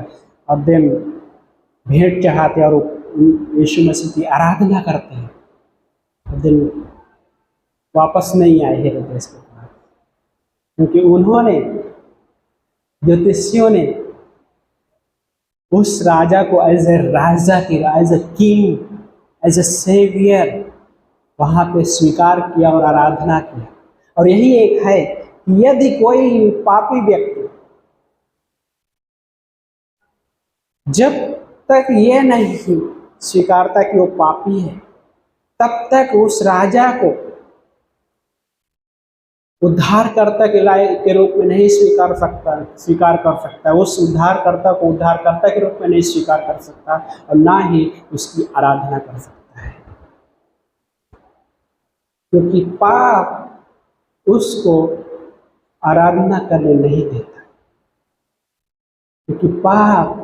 और देन भेंट चढ़ाते और यीशु मसीह की आराधना करते हैं, और देन वापस नहीं आए हेरोदेस के पास, क्योंकि उन्होंने, ज्योतिषियों ने उस राजा को एज ए राजा की, as a king, as a saviour वहाँ पे स्वीकार किया और आराधना किया। और यही एक है कि यदि कोई पापी व्यक्ति जब तक ये नहीं स्वीकारता कि वो पापी है, तब तक उस राजा को उद्धारकर्ता के रूप में नहीं स्वीकार कर सकता, उस उद्धारकर्ता को उद्धारकर्ता के रूप में नहीं स्वीकार कर सकता, और ना ही उसकी आराधना कर सकता है, क्योंकि पाप उसको आराधना करने नहीं देता, क्योंकि पाप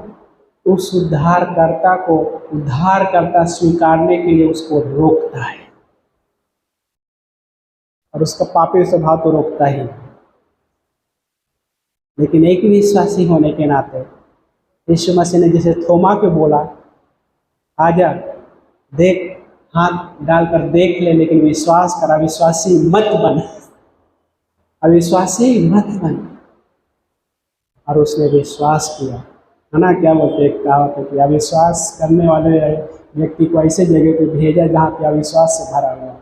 उस उद्धारकर्ता को उद्धारकर्ता स्वीकारने के लिए उसको रोकता है, और उसका पापी स्वभाव तो रोकता ही। लेकिन एक विश्वासी होने के नाते यीशु मसीह ने जैसे थोमा को बोला, आजा देख, हाथ डालकर देख ले, लेकिन विश्वास कर, अविश्वासी मत बन, अविश्वासी मत बन। और उसने विश्वास किया, है ना। क्या बोलते हैं, कहावत है कि अविश्वास करने वाले व्यक्ति को ऐसे जगह पे भेजा जहाँ पे अविश्वास से भरा हुआ है।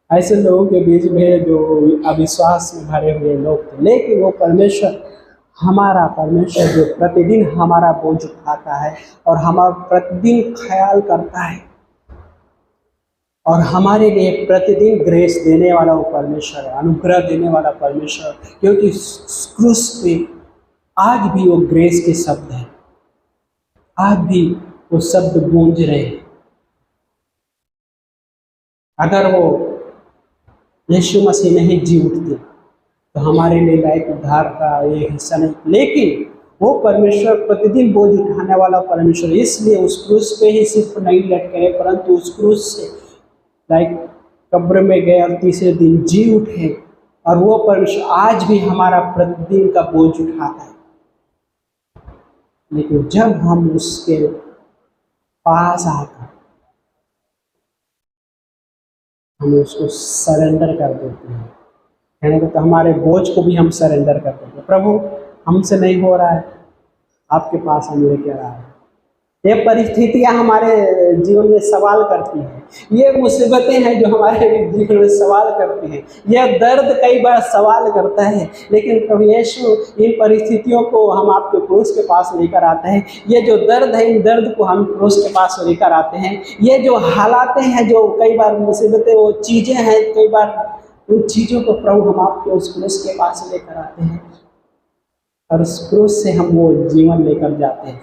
ऐसे लोगों के बीच में जो अविश्वास में भरे हुए लोग थे, लेकिन वो परमेश्वर, हमारा परमेश्वर जो प्रतिदिन हमारा बोझ उठाता है और हमारा प्रतिदिन ख्याल करता है और हमारे लिए प्रतिदिन ग्रेस देने वाला वो परमेश्वर है, अनुग्रह देने वाला परमेश्वर, क्योंकि क्रूस पे आज भी वो ग्रेस के शब्द हैं, आज भी वो शब्द गूंज रहे हैं। अगर वो यीशु मसीह नहीं जी उठते तो हमारे लिए लायक उद्धार का ये हिस्सा नहीं, लेकिन वो परमेश्वर प्रतिदिन बोझ उठाने वाला परमेश्वर, इसलिए उस क्रूस पे ही सिर्फ नहीं लटके, परंतु उस क्रूस से लाइक कब्र में गए और तीसरे दिन जी उठे, और वो परमेश्वर आज भी हमारा प्रतिदिन का बोझ उठाता है। लेकिन जब हम उसके पास आकर हम उसको सरेंडर कर देते हैं, कहने को तो हमारे बोझ को भी हम सरेंडर कर देते हैं, प्रभु हमसे नहीं हो रहा है, आपके पास हम लेके आ रहे हैं। ये परिस्थितियां हमारे जीवन में सवाल करती हैं, ये मुसीबतें हैं जो हमारे जीवन में सवाल करती हैं, यह दर्द कई बार सवाल करता है, लेकिन प्रभु यीशु इन परिस्थितियों को हम आपके क्रूस के पास लेकर आते हैं। ये जो दर्द है, इन दर्द को हम क्रूस के पास लेकर आते हैं। ये जो हालातें हैं, जो कई बार मुसीबतें, वो चीज़ें हैं, कई बार उन चीज़ों को प्रभु हम आपके उस क्रूस के पास लेकर आते हैं, और उस क्रूस से हम वो जीवन लेकर जाते हैं,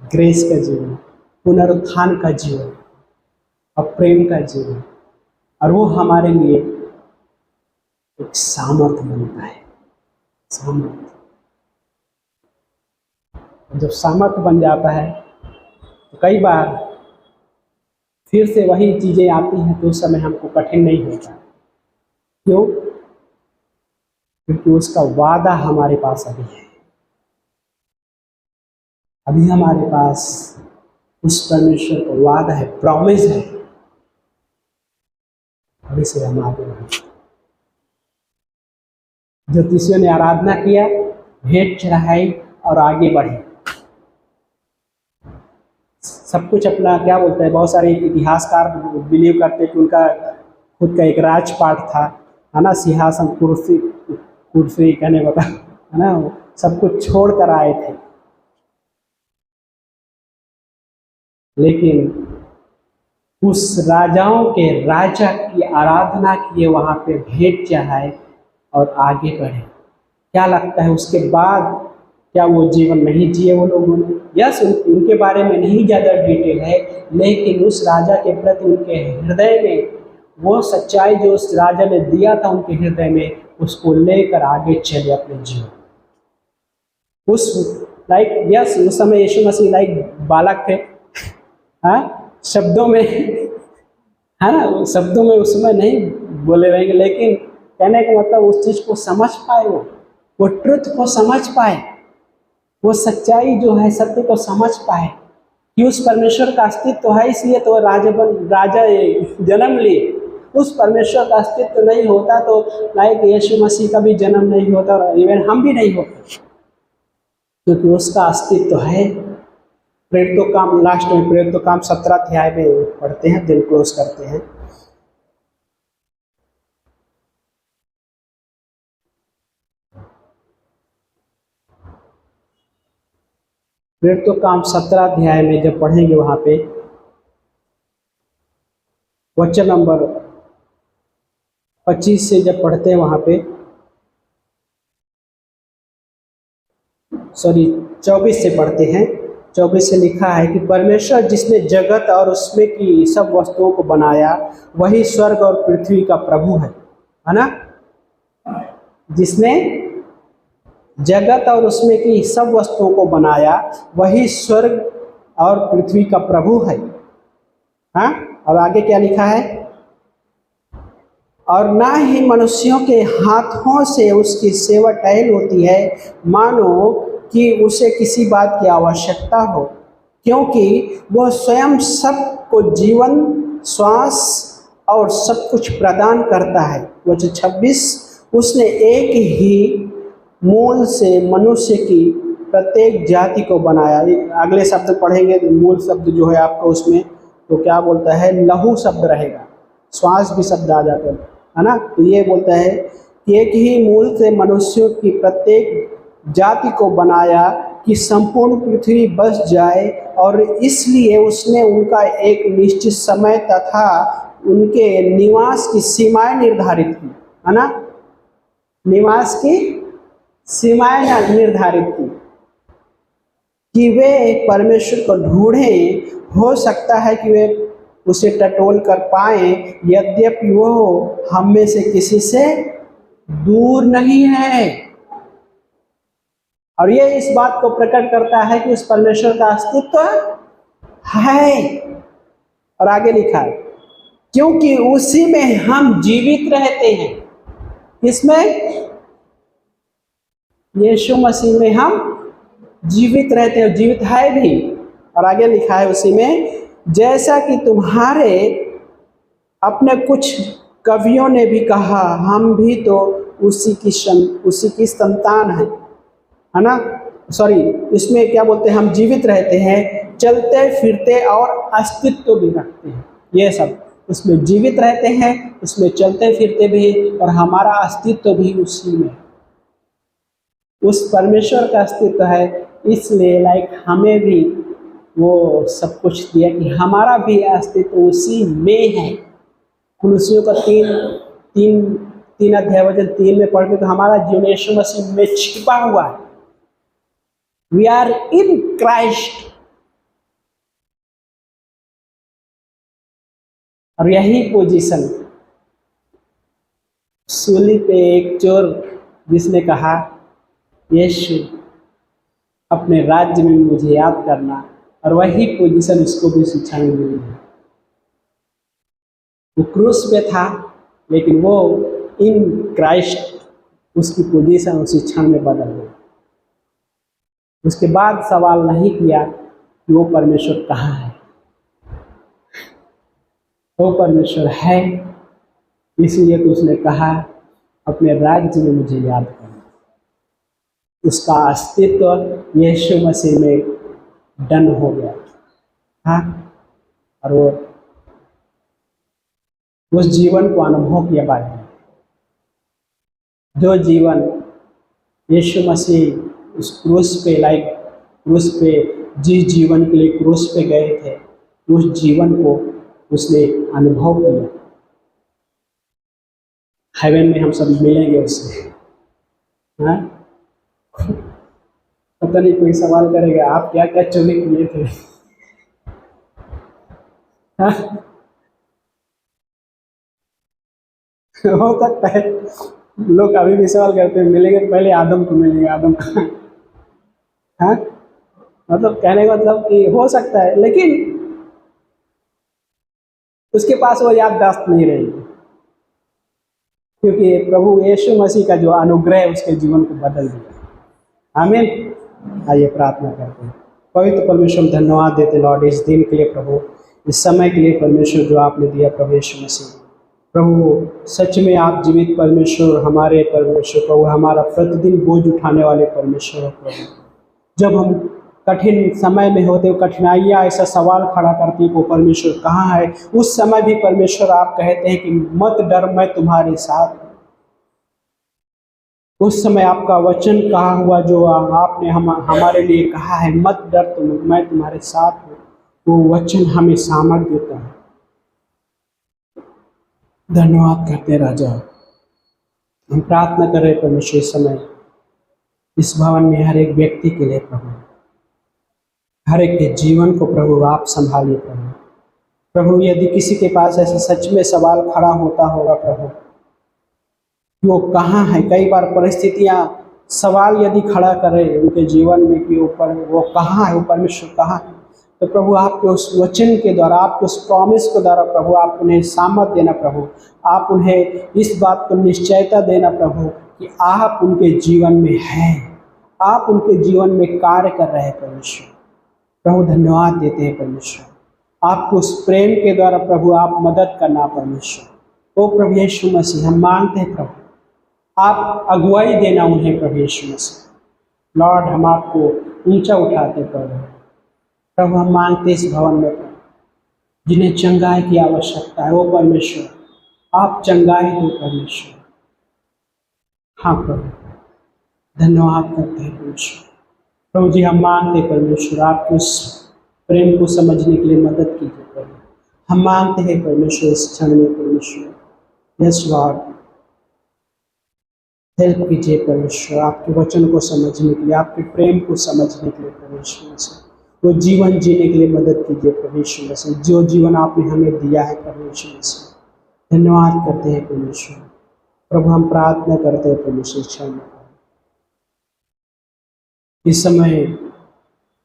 ग्रेस का जीवन, पुनरुत्थान का जीवन और प्रेम का जीवन, और वो हमारे लिए एक सामर्थ्य बनता है। सामर्थ्य, जब सामर्थ्य बन जाता है तो कई बार फिर से वही चीज़ें आती हैं तो उस समय हमको कठिन नहीं होता। क्यों? क्योंकि उसका वादा हमारे पास अभी है, अभी हमारे पास उस परमेश्वर का वादा है, प्रॉमिस है, अभी से हम आगे बढ़े। ज्योतिषियों ने आराधना किया, भेंट चढ़ाई और आगे बढ़े। सब कुछ अपना क्या बोलते हैं, बहुत सारे इतिहासकार बिलीव करते हैं कि उनका खुद का एक राजपाट था, है ना, सिंहासन, कुर्सी कुर्सी कहने को था, है ना, सब कुछ छोड़ कर आए थे। लेकिन उस राजाओं के राजा की आराधना किए, वहाँ पे भेंट चढ़ाए और आगे बढ़े। क्या लगता है उसके बाद क्या वो जीवन नहीं जिए वो लोगों ने? यस, उनके बारे में नहीं ज़्यादा डिटेल है, लेकिन उस राजा के प्रति उनके हृदय में वो सच्चाई जो उस राजा ने दिया था उनके हृदय में, उसको लेकर आगे चले अपने जीवन। उस यस, उस समय यीशु मसीह बालक थे, हाँ, शब्दों में, है ना, शब्दों में उस समय नहीं बोले रहेंगे, लेकिन कहने का मतलब उस चीज़ को समझ पाए, वो ट्रुथ को समझ पाए, वो सच्चाई जो है सत्य को समझ पाए कि उस परमेश्वर का अस्तित्व है, इसलिए तो राजा जन्म लिए। उस परमेश्वर का अस्तित्व नहीं होता तो यीशु मसीह का भी जन्म नहीं होता, और इवन हम भी नहीं होते, क्योंकि उसका अस्तित्व है। प्रेरितों काम, लास्ट में प्रेरितों काम 17 अध्याय में पढ़ते हैं, दिन क्लोज करते हैं। प्रेरितों काम 17 अध्याय में जब पढ़ेंगे, वहां पे वचन नंबर 25 से जब पढ़ते हैं, वहां पे 24 से पढ़ते हैं। 24 से लिखा है कि परमेश्वर जिसने जगत और उसमें की सब वस्तुओं को बनाया, वही स्वर्ग और पृथ्वी का प्रभु है ना। जिसने जगत और उसमें की सब वस्तुओं को बनाया, वही स्वर्ग और पृथ्वी का प्रभु है। हाँ, और आगे क्या लिखा है? और ना ही मनुष्यों के हाथों से उसकी सेवा टहल होती है, मानो कि उसे किसी बात की आवश्यकता हो, क्योंकि वह स्वयं सबको जीवन, श्वास और सब कुछ प्रदान करता है। वचन 26, उसने एक ही मूल से मनुष्य की प्रत्येक जाति को बनाया। अगले शब्द पढ़ेंगे, मूल शब्द जो है आपको उसमें तो क्या बोलता है, लहू शब्द रहेगा, श्वास भी शब्द आ जाता है ना। तो ये बोलता है कि एक ही मूल से मनुष्यों की प्रत्येक जाति को बनाया कि संपूर्ण पृथ्वी बस जाए, और इसलिए उसने उनका एक निश्चित समय तथा उनके निवास की सीमाएं निर्धारित की, है ना, निवास की सीमाएं निर्धारित की कि वे परमेश्वर को ढूंढें। हो सकता है कि वे उसे टटोल कर पाए, यद्यपि वो हम में से किसी से दूर नहीं है। और ये इस बात को प्रकट करता है कि उस परमेश्वर का अस्तित्व है। और आगे लिखा है, क्योंकि उसी में हम जीवित रहते हैं। किसमें? यीशु मसीह में हम जीवित रहते हैं, जीवित है भी। और आगे लिखा है उसी में, जैसा कि तुम्हारे अपने कुछ कवियों ने भी कहा, हम भी तो उसी की संतान है ना। इसमें क्या बोलते हैं, हम जीवित रहते हैं, चलते फिरते और अस्तित्व भी रखते हैं। ये सब उसमें जीवित रहते हैं, उसमें चलते फिरते भी, और हमारा अस्तित्व भी उसी में, उस परमेश्वर का अस्तित्व है। इसलिए हमें भी वो सब कुछ दिया कि हमारा भी अस्तित्व उसी में है। कुलुसियों का 3 अध्याय वचन 3 में पढ़ते तो हमारा जीवन यीशु मसीह में छिपा हुआ है। We are in Christ. और यही पोजीशन सूली पे एक चोर जिसने कहा, यीशु अपने राज्य में मुझे याद करना, और वही पोजीशन इसको भी शिक्षा में मिली है। वो क्रूस पे था, लेकिन वो इन क्राइस्ट, उसकी पोजीशन उस क्षण में बदल गई। उसके बाद सवाल नहीं किया कि वो परमेश्वर कहाँ है। वो परमेश्वर है, इसलिए तो उसने कहा अपने राज्य में मुझे याद करना। उसका अस्तित्व यीशु मसीह में डन हो गया। हाँ, और वो उस जीवन को अनुभव किया बाइबल। जो जीवन यीशु मसीह उस क्रूस पे क्रूस पे जिस जीवन के लिए क्रूस पे गए थे, उस जीवन को उसने अनुभव किया। हेवन में हम सब मिलेंगे उससे। हाँ, पता नहीं कोई सवाल करेगा आप क्या क्या चुने किए थे। हाँ? हो सकता है लोग अभी भी सवाल करते हैं मिलेंगे तो पहले आदम को मिलेंगे, आदम को। हाँ, मतलब कहने का मतलब कि हो सकता है, लेकिन उसके पास वो याददाश्त नहीं रहेगी, क्योंकि प्रभु यीशु मसीह का जो अनुग्रह उसके जीवन को बदल दिया। आमीन। आइए प्रार्थना करते हैं। पवित्र परमेश्वर धन्यवाद देते लॉर्ड इस दिन के लिए, प्रभु इस समय के लिए परमेश्वर जो आपने दिया प्रभु यीशु मसीह। प्रभु सच में आप जीवित परमेश्वर, हमारे परमेश्वर प्रभु, हमारा प्रतिदिन बोझ उठाने वाले परमेश्वर हो प्रभु। जब हम कठिन समय में होते हो, कठिनाइयाँ ऐसा सवाल खड़ा करती वो परमेश्वर कहाँ है, उस समय भी परमेश्वर आप कहते हैं कि मत डर, मैं तुम्हारे साथ हूँ। उस समय आपका वचन कहा हुआ जो आपने हमारे लिए कहा है, मत डर तुम, मैं तुम्हारे साथ हूँ, वो वचन हमें सामर्थ देता है। धन्यवाद करते राजा। हम प्रार्थना कर रहे परमेश्वर इस समय इस भवन में हर एक व्यक्ति के लिए प्रभु, हर एक के जीवन को प्रभु आप संभालिए प्रभु। प्रभु यदि किसी के पास ऐसे सच में सवाल खड़ा होता होगा प्रभु, वो कहाँ है, कई बार परिस्थितियाँ सवाल यदि खड़ा करे उनके जीवन में कि ऊपर वो कहाँ है, वो परमेश्वर कहाँ है, तो प्रभु आपके उस वचन के द्वारा, आपके उस प्रॉमिस के द्वारा प्रभु आप उन्हें सामर्थ देना प्रभु, आप उन्हें इस बात को निश्चयता देना प्रभु कि आप उनके जीवन में हैं, आप उनके जीवन में कार्य कर रहे हैं परमेश्वर। प्रभु धन्यवाद देते हैं परमेश्वर, आपको उस प्रेम के द्वारा प्रभु आप मदद करना परमेश्वर। ओ प्रभु यीशु मसीह, हम मांगते हैं प्रभु आप अगुवाई देना उन्हें प्रभु यीशु मसीह। लॉर्ड हम आपको ऊंचा उठाते प्रभु हम मांगते इस भवन में प्रभु जिन्हें चंगाई की आवश्यकता है, वो परमेश्वर आप चंगाई दो परमेश्वर। हाँ प्रभु धन्यवाद करते हैं परमेश्वर। प्रभु जी हम मांगते परमेश्वर आपके उस प्रेम को समझने के लिए मदद कीजिए प्रभु। हम मांगते हैं परमेश्वर इस क्षण में परमेश्वर, यस लॉर्ड हेल्प कीजिए परमेश्वर, आपके वचन को समझने के लिए, आपके प्रेम को समझने के लिए परमेश्वर से वो जीवन जीने के लिए मदद कीजिए परमेश्वर से, जो जीवन आपने हमें दिया है परमेश्वर से। धन्यवाद करते हैं परमेश्वर। प्रभु हम प्रार्थना करते हैं परमेश्वर क्षण में इस समय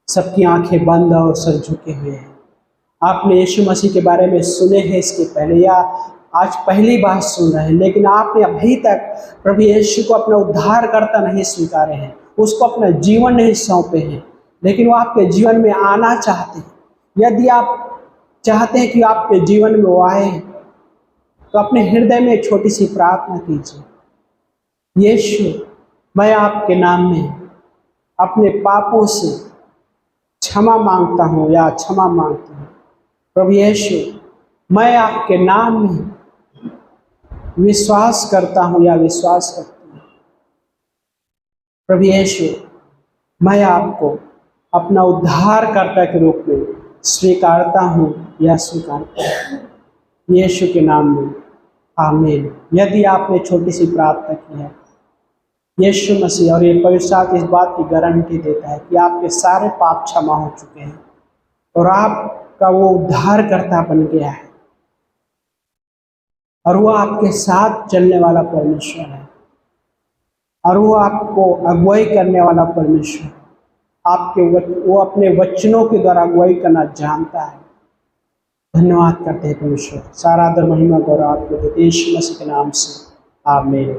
सबकी आंखें बंद और सर झुके हुए हैं। आपने यीशु मसीह के बारे में सुने हैं इसके पहले या आज पहली बार सुन रहे हैं, लेकिन आपने अभी तक प्रभु यीशु को अपना उद्धारकर्ता नहीं स्वीकारे हैं, उसको अपना जीवन नहीं सौंपे हैं, लेकिन वो आपके जीवन में आना चाहते हैं। यदि आप चाहते हैं कि आपके जीवन में वो आए तो अपने हृदय में एक छोटी सी प्रार्थना कीजिए, यीशु मैं आपके नाम में अपने पापों से क्षमा मांगता हूँ या क्षमा मांगता हूँ। प्रभु यीशु मैं आपके नाम में विश्वास करता हूँ या विश्वास करती हूँ। प्रभु यीशु मैं आपको अपना उद्धारकर्ता के रूप में स्वीकारता हूँ या स्वीकारता हूँ, यीशु के नाम में आमीन। यदि आपने छोटी सी प्रार्थना की है, यीशु मसीह और ये पवित्र शास्त्र इस बात की गारंटी देता है कि आपके सारे पाप क्षमा हो चुके हैं और आपका वो उद्धारकर्ता बन गया है और वो आपके साथ चलने वाला परमेश्वर है और वो आपको अगुवाई करने वाला परमेश्वर है। वो अपने वचनों के द्वारा अगुवाई करना जानता है। धन्यवाद करते हैं परमेश्वर। सारा आदर महिमा गौरव आपको देते यीशु मसीह के नाम से आमीन।